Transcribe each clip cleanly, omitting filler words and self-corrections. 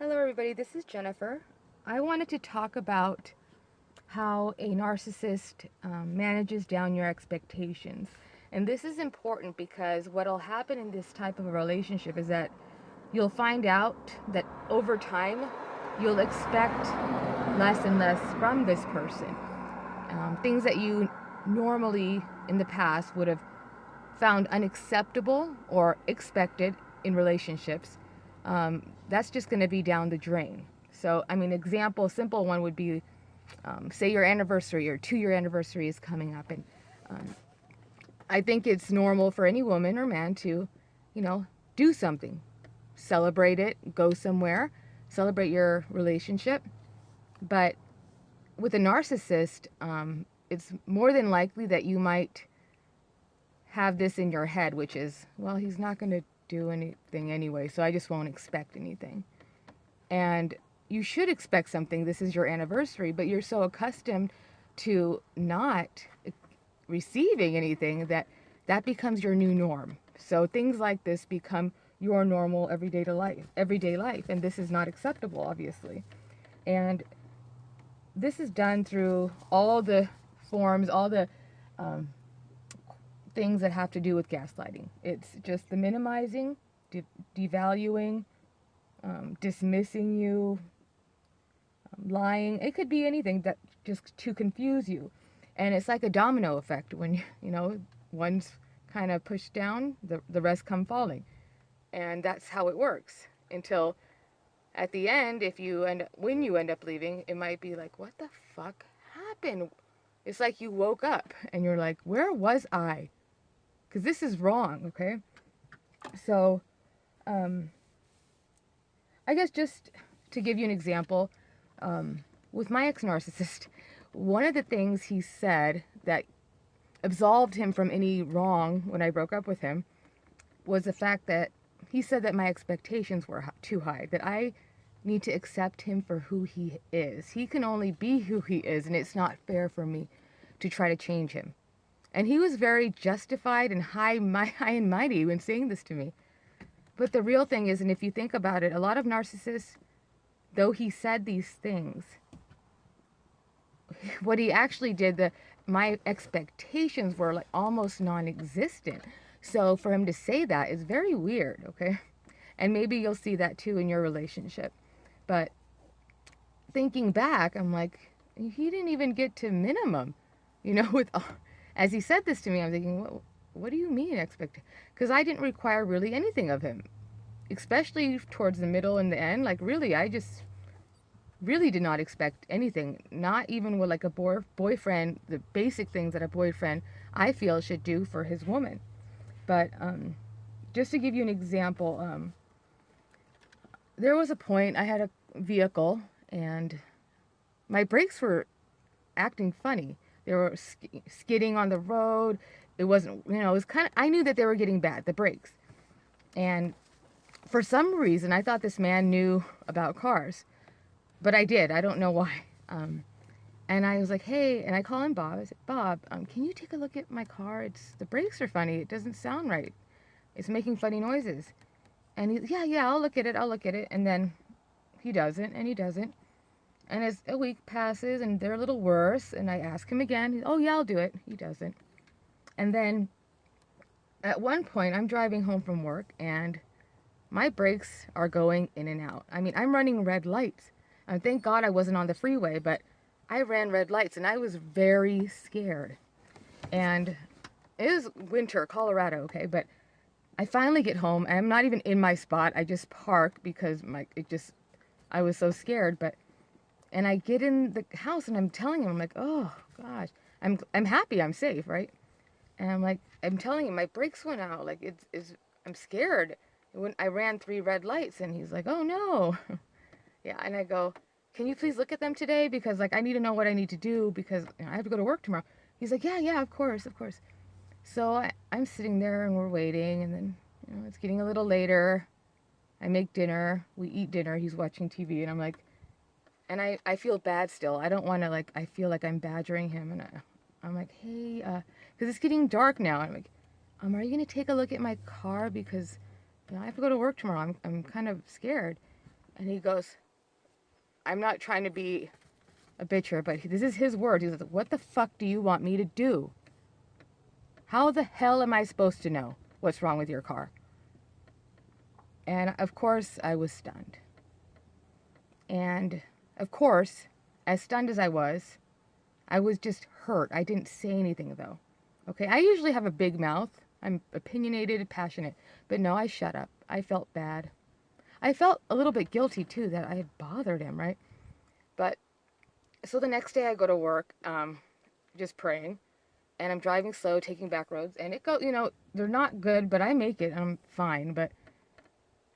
Hello everybody, this is Jennifer. I wanted to talk about how a narcissist manages down your expectations. And this is important because what will happen in this type of a relationship is that you'll find out that over time you'll expect less and less from this person. Things that you normally in the past would have found unacceptable or expected in relationships, that's just going to be down the drain. So, I mean, example, simple one would be, say your anniversary or 2-year anniversary is coming up, and um, I think it's normal for any woman or man to, do something, celebrate it, go somewhere, celebrate your relationship. But with a narcissist, it's more than likely that you might have this in your head, which is, well, he's not going to do anything anyway, so I just won't expect anything. And you should expect something. This is your anniversary, but you're so accustomed to not receiving anything that that becomes your new norm. So things like this become your normal everyday life, and this is not acceptable, obviously. And this is done through all the forms, all the um, things that have to do with gaslighting. It's just the minimizing, devaluing, dismissing you, lying. It could be anything that just to confuse you. And it's like a domino effect when, one's kind of pushed down, the rest come falling. And that's how it works until at the end, when you end up leaving, it might be like, what the fuck happened? It's like you woke up and you're like, where was I? Because this is wrong, okay? So, um, I guess just to give you an example, with my ex-narcissist, one of the things he said that absolved him from any wrong when I broke up with him was the fact that he said that my expectations were too high, that I need to accept him for who he is. He can only be who he is, and it's not fair for me to try to change him. And he was very justified and high and mighty when saying this to me. But the real thing is, and if you think about it, a lot of narcissists, though he said these things, what he actually did, my expectations were like almost non-existent. So for him to say that is very weird, okay? And maybe you'll see that too in your relationship. But thinking back, I'm like, he didn't even get to minimum, with as he said this to me, I'm thinking, what do you mean expect? Because I didn't require really anything of him, especially towards the middle and the end. Like really, I just really did not expect anything. Not even with like a boyfriend, the basic things that a boyfriend I feel should do for his woman. But just to give you an example, there was a point I had a vehicle and my brakes were acting funny. They were skidding on the road. It wasn't, it was kind of, I knew that they were getting bad, the brakes. And for some reason, I thought this man knew about cars. But I did. I don't know why. And I was like, hey, and I call him Bob. I said, Bob, can you take a look at my car? The brakes are funny. It doesn't sound right. It's making funny noises. And he's, yeah, I'll look at it. I'll look at it. And then he doesn't, and he doesn't. And as a week passes, and they're a little worse, and I ask him again. Oh, yeah, I'll do it. He doesn't. And then at one point, I'm driving home from work, and my brakes are going in and out. I mean, I'm running red lights. And thank God I wasn't on the freeway, but I ran red lights, and I was very scared. And it was winter, Colorado, okay? But I finally get home. I'm not even in my spot. I just park because I was so scared. And I get in the house and I'm telling him, I'm like, oh gosh, I'm happy, I'm safe, right? And I'm telling him my brakes went out. Like I'm scared. When I ran 3 red lights, and he's like, oh no. Yeah, and I go, can you please look at them today? Because like I need to know what I need to do because I have to go to work tomorrow. He's like, yeah, of course. So I'm sitting there and we're waiting, and then it's getting a little later. I make dinner. We eat dinner. He's watching TV, and I'm like, and I feel bad still. I don't want to I feel like I'm badgering him, and I'm like, hey, because it's getting dark now. I'm like, are you gonna take a look at my car because I have to go to work tomorrow. I'm kind of scared. And he goes, I'm not trying to be a bitcher, but this is his word. He says, what the fuck do you want me to do? How the hell am I supposed to know what's wrong with your car? And of course, I was stunned. And of course, as stunned as I was just hurt. I didn't say anything though. Okay, I usually have a big mouth. I'm opinionated, passionate. But no, I shut up. I felt bad. I felt a little bit guilty too that I had bothered him, right? But so the next day I go to work, just praying, and I'm driving slow, taking back roads, and they're not good, but I make it. I'm fine. But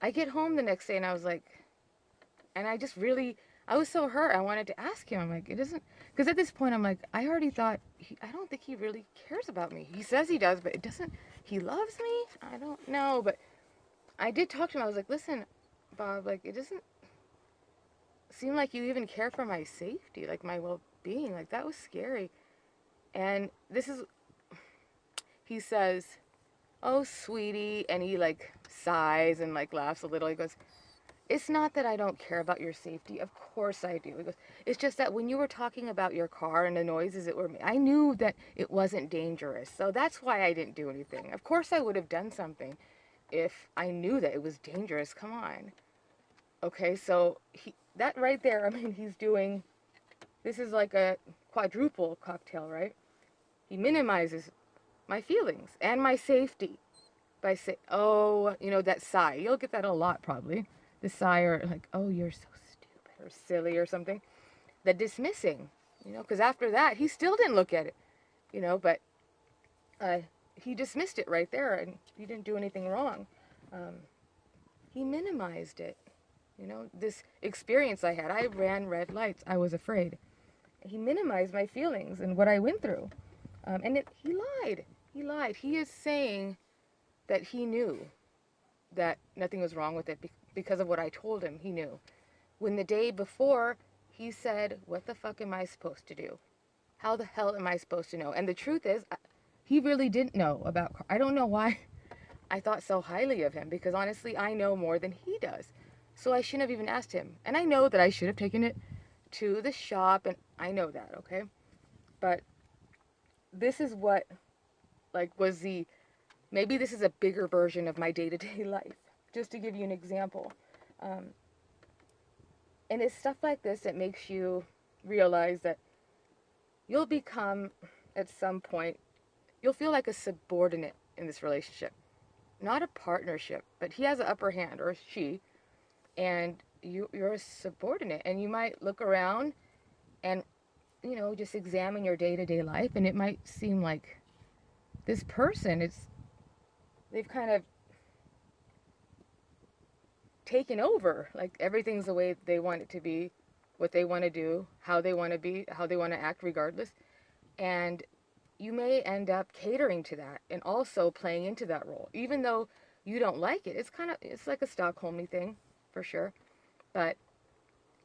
I get home the next day, and I was like, and I was so hurt. I wanted to ask him. I'm like, it isn't, because at this point, I'm like, I already thought, I don't think he really cares about me. He says he does, but it doesn't, he loves me? I don't know. But I did talk to him. I was like, listen, Bob, like, it doesn't seem like you even care for my safety, like my well-being. Like, that was scary. And he says, oh, sweetie, and he like sighs and like laughs a little. He goes, it's not that I don't care about your safety. Of course I do. He goes, it's just that when you were talking about your car and the noises I knew that it wasn't dangerous. So that's why I didn't do anything. Of course I would have done something if I knew that it was dangerous. Come on. Okay, so that right there, I mean, this is like a quadruple cocktail, right? He minimizes my feelings and my safety by saying, oh, that sigh. You'll get that a lot probably. The sigh, or like, oh, you're so stupid or silly or something. The dismissing, because after that, he still didn't look at it, but he dismissed it right there, and he didn't do anything wrong. He minimized it. This experience I had, I ran red lights. I was afraid. He minimized my feelings and what I went through. He lied. He lied. He is saying that he knew that nothing was wrong with it because of what I told him. He knew. When the day before, he said, what the fuck am I supposed to do? How the hell am I supposed to know? And the truth is, he really didn't know about car. I don't know why I thought so highly of him, because honestly, I know more than he does. So I shouldn't have even asked him. And I know that I should have taken it to the shop, and I know that, okay? But this is what, maybe this is a bigger version of my day-to-day life, just to give you an example. And it's stuff like this that makes you realize that you'll become, at some point, you'll feel like a subordinate in this relationship. Not a partnership, but he has an upper hand, or she, and you're a subordinate. And you might look around and, just examine your day-to-day life, and it might seem like this person, they've kind of taken over. Like, everything's the way they want it to be, what they want to do, how they want to be, how they want to act regardless. And you may end up catering to that and also playing into that role, even though you don't like it. It's like a Stockholm thing, for sure. But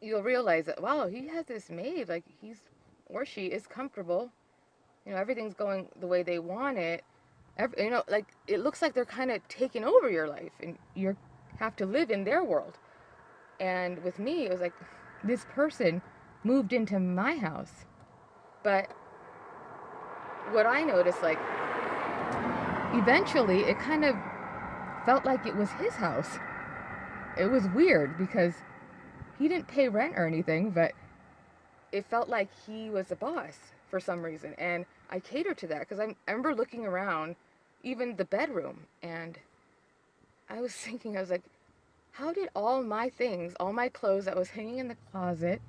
you'll realize that, wow, he has this made, like, he's or she is comfortable. Everything's going the way they want it. Like, it looks like they're kind of taking over your life, and you have to live in their world. And with me, it was like, this person moved into my house. But what I noticed, like, eventually, it kind of felt like it was his house. It was weird, because he didn't pay rent or anything, but it felt like he was the boss for some reason. And I catered to that, because I remember looking around, even the bedroom, and I was thinking, I was like, how did all my things, all my clothes that was hanging in the closet,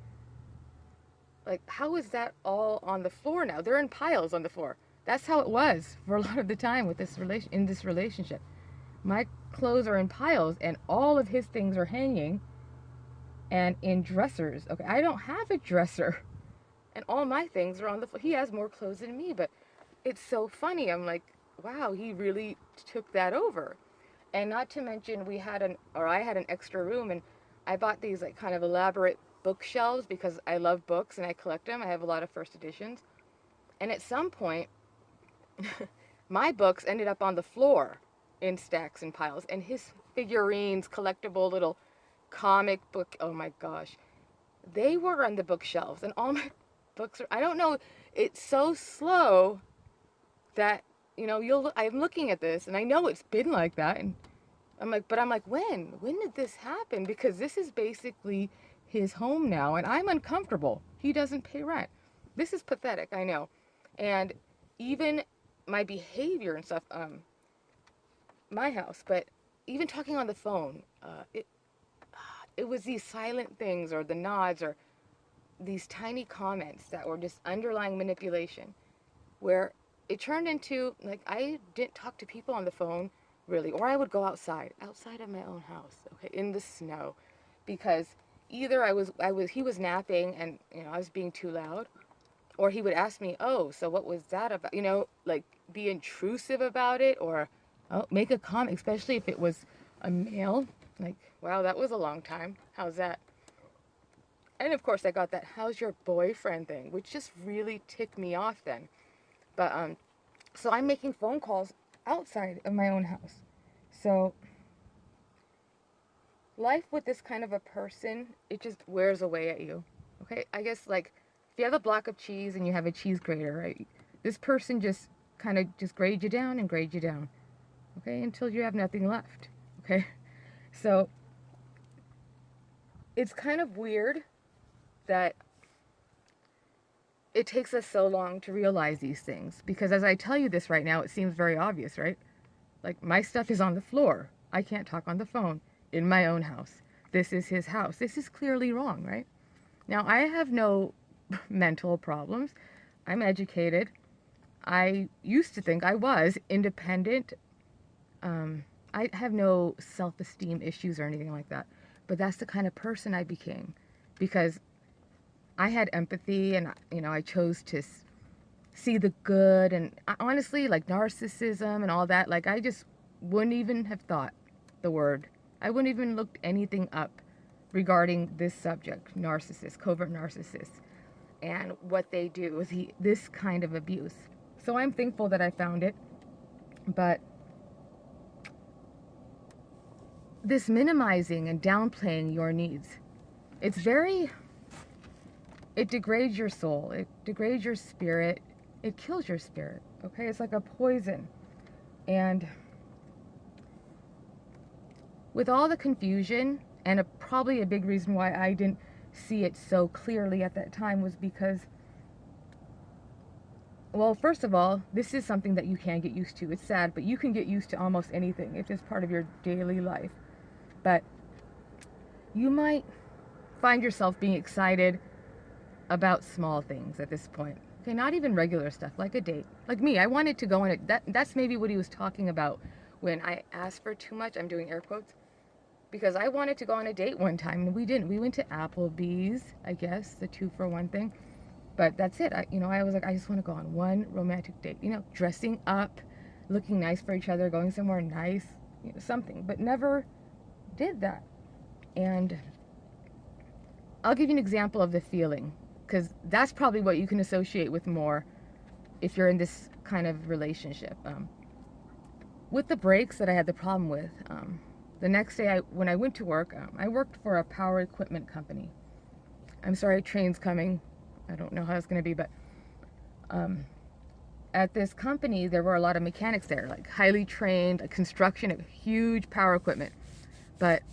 like, how is that all on the floor now? They're in piles on the floor. That's how it was for a lot of the time with this relationship. My clothes are in piles, and all of his things are hanging and in dressers. Okay, I don't have a dresser, and all my things are on the floor. He has more clothes than me, but it's so funny. I'm like, wow, he really took that over. And not to mention, I had an extra room, and I bought these like kind of elaborate bookshelves because I love books and I collect them. I have a lot of first editions. And at some point, my books ended up on the floor in stacks and piles, and his figurines, collectible little comic book, oh my gosh, they were on the bookshelves, and all my books are, I don't know, it's so slow that, you know, I'm looking at this and I know it's been like that, and I'm like, when did this happen? Because this is basically his home now, and I'm uncomfortable. He doesn't pay rent. This is pathetic, I know. And even my behavior and stuff, my house, but even talking on the phone, it was these silent things or the nods or these tiny comments that were just underlying manipulation, where it turned into, like, I didn't talk to people on the phone really, or I would go outside of my own house, okay, in the snow, because either he was napping and, you know, I was being too loud, or he would ask me, oh, so what was that about, you know, like, be intrusive about it, or, oh, make a comment, especially if it was a male, like, wow, that was a long time, how's that? And of course I got that how's your boyfriend thing, which just really ticked me off then. But so I'm making phone calls outside of my own house. So life with this kind of a person, it just wears away at you. Okay? I guess, like, if you have a block of cheese and you have a cheese grater, right? This person just kind of just grades you down and grades you down. Okay? Until you have nothing left. Okay? So it's kind of weird that it takes us so long to realize these things, because as I tell you this right now, it seems very obvious, right? Like, my stuff is on the floor. I can't talk on the phone in my own house. This is his house. This is clearly wrong, right? Now, I have no mental problems. I'm educated. I used to think I was independent. I have no self-esteem issues or anything like that. But that's the kind of person I became, because I had empathy, and, you know, I chose to see the good, and honestly, like, narcissism and all that, like, I just wouldn't even have thought the word. I wouldn't even looked anything up regarding this subject, narcissists, covert narcissists, and what they do with this kind of abuse. So I'm thankful that I found it, but this minimizing and downplaying your needs, it degrades your soul, it degrades your spirit, it kills your spirit, okay? It's like a poison. And with all the confusion, and probably a big reason why I didn't see it so clearly at that time was because, well, first of all, this is something that you can get used to. It's sad, but you can get used to almost anything if it's part of your daily life. But you might find yourself being excited about small things at this point. Okay, not even regular stuff, like a date. Like me, I wanted to go on it. That's maybe what he was talking about when I asked for too much. I'm doing air quotes. Because I wanted to go on a date one time, and we didn't. We went to Applebee's, I guess, the 2-for-1 thing. But that's it. I was like, I just want to go on one romantic date. You know, dressing up, looking nice for each other, going somewhere nice, you know, something. But never did that. And I'll give you an example of the feeling, because that's probably what you can associate with more if you're in this kind of relationship. With the breaks that I had the problem with, the next day when I went to work, I worked for a power equipment company. I'm sorry, train's coming. I don't know how it's going to be, but at this company, there were a lot of mechanics there, like highly trained, construction of huge power equipment. But,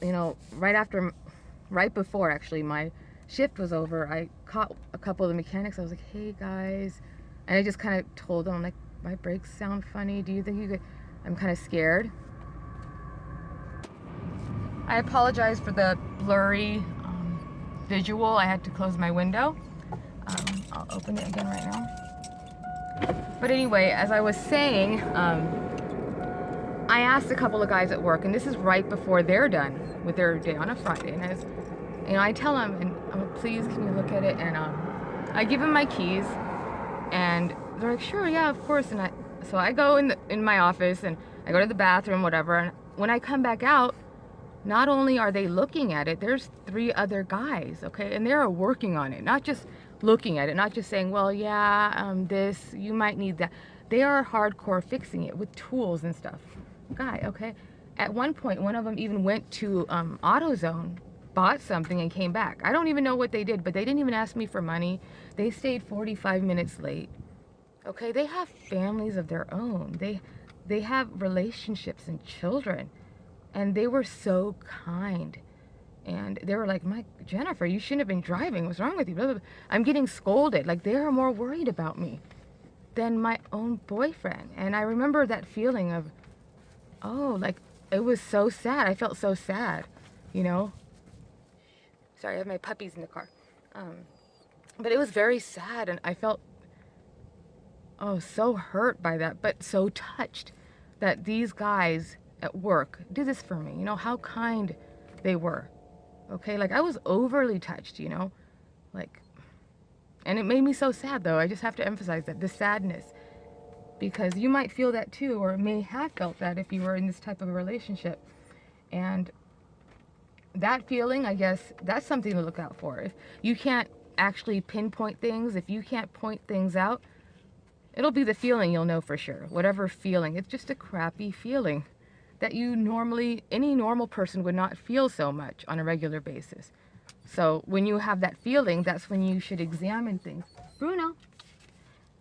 you know, right before actually my shift was over, I caught a couple of the mechanics. I was like, hey guys, and I just kind of told them, like, my brakes sound funny. Do you think you could? I'm kind of scared. I apologize for the blurry visual. I had to close my window. I'll open it again right now. But anyway, as I was saying, I asked a couple of guys at work, and this is right before they're done with their day on a Friday, and I tell them, and I'm like, please, can you look at it? And I give them my keys, and they're like, sure, yeah, of course. And so I go in my office, and I go to the bathroom, whatever. And when I come back out, not only are they looking at it, there's 3 other guys, okay, and they're working on it, not just looking at it, not just saying, well, yeah, this, you might need that. They are hardcore fixing it with tools and stuff. Okay, At one point, one of them even went to AutoZone, bought something, and came back. I don't even know what they did, but they didn't even ask me for money. They stayed 45 minutes late. Okay, they have families of their own. They have relationships and children, and they were so kind. And they were like, "My Jennifer, you shouldn't have been driving. What's wrong with you?" Blah, blah, blah. I'm getting scolded. Like, they are more worried about me than my own boyfriend. And I remember that feeling of, oh, like, it was so sad. I felt so sad, you know. Sorry, I have my puppies in the car. But it was very sad, and I felt, oh, so hurt by that, but so touched that these guys at work did this for me. You know, how kind they were. Okay, like, I was overly touched, you know, like, and it made me so sad, though. I just have to emphasize that, the sadness, because you might feel that too, or may have felt that if you were in this type of a relationship. And that feeling, I guess, that's something to look out for. If you can't actually pinpoint things, if you can't point things out, it'll be the feeling you'll know for sure. Whatever feeling, it's just a crappy feeling that you normally, any normal person would not feel so much on a regular basis. So when you have that feeling, that's when you should examine things. Bruno,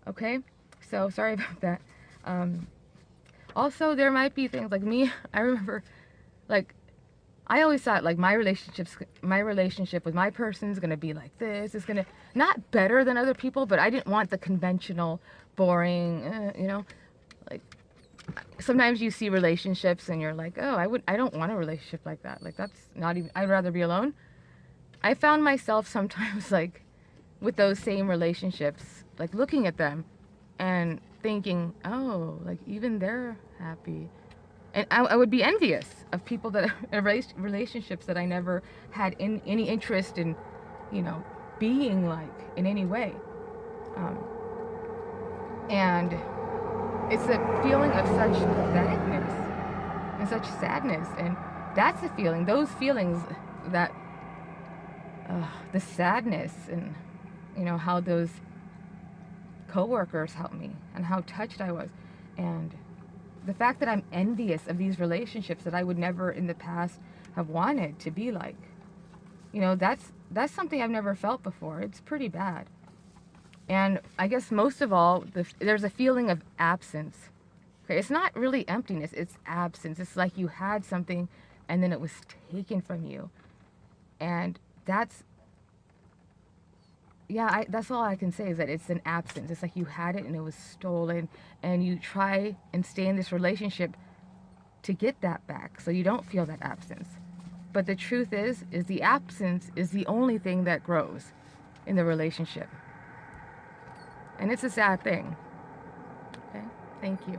okay? So sorry about that. Also, there might be things like me. I remember, like, I always thought, like, my relationship with my person is gonna be like this. It's gonna, not better than other people, but I didn't want the conventional, boring, you know, like, sometimes you see relationships and you're like, oh, I don't want a relationship like that. Like, that's not even, I'd rather be alone. I found myself sometimes, like, with those same relationships, like, looking at them and thinking, oh, like, even they're happy. And I would be envious of people that relationships that I never had any interest in, you know, being like in any way. And it's a feeling of such patheticness and such sadness. And that's the feeling, those feelings that, the sadness, and, you know, how those coworkers helped me and how touched I was. And the fact that I'm envious of these relationships that I would never in the past have wanted to be like, you know, that's something I've never felt before. It's pretty bad. And I guess most of all, there's a feeling of absence. Okay, it's not really emptiness, it's absence. It's like you had something and then it was taken from you. And that's, yeah, that's all I can say, is that it's an absence. It's like you had it and it was stolen, and you try and stay in this relationship to get that back so you don't feel that absence. But the truth is the absence is the only thing that grows in the relationship. And it's a sad thing. Okay? Thank you.